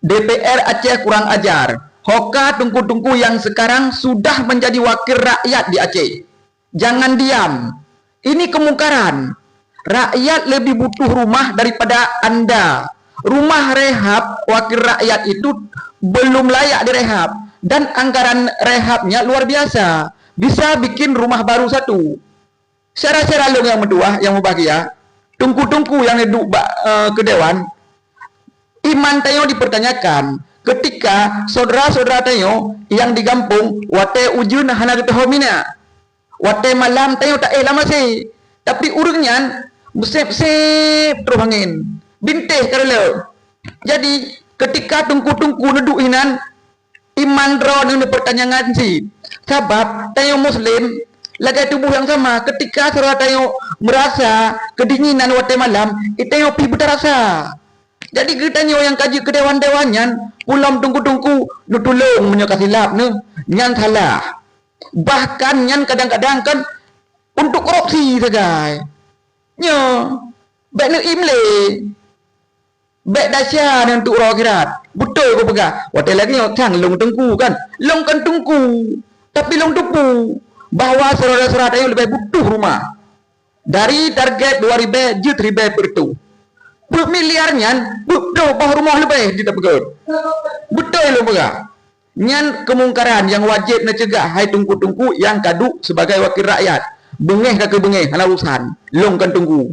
DPR Aceh kurang ajar. Hoka tungku-tungku yang sekarang sudah menjadi wakil rakyat di Aceh. Jangan diam. Ini kemungkaran. Rakyat lebih butuh rumah daripada Anda. Rumah rehab wakil rakyat itu belum layak direhab. Dan anggaran rehabnya luar biasa. Bisa bikin rumah baru satu. Saya long yang kedua, yang bahagia. Tungku-tungku yang hidup ke Dewan. Iman tayo dipertanyakan. Ketika saudara-saudara tayo yang di kampung, wate ujun hana ketahomina. Wate malam tayo tak lama sih. Tapi urungnya sep-sep terus angin. Bintih kalau. Jadi ketika tungku-tungku neduk inan, iman ron yang dipertanyakan sih. Sebab tayo Muslim lagi tubuh yang sama. Ketika saudara tayo merasa kedinginan wate malam, itu tayo pi berasa. Jadi kita yang kaji ke dewan-dewannya, pulang tungku-tungku, nu tolong menyokah silap, nyan salah. Bahkan nyan kadang-kadang kan untuk korupsi saja. Nyo, baik nu imle, baik dasar untuk roh akhirat. Betul kau pegang. Waktu lagi nyo sang long tungku kan, long kan tungku, tapi long tupu. Bahwa saudara-saudara yang lebih butuh rumah. Dari target 2.000 juta per itu. Miliarnya, betul bah rumah lebih kita pegang. Betul lo pegang. Nyan kemungkaran yang wajib nak cegah hai tungku-tungku yang kaduk sebagai wakil rakyat. Bengeh ke bengeh, hana urusan. Long kan tunggu.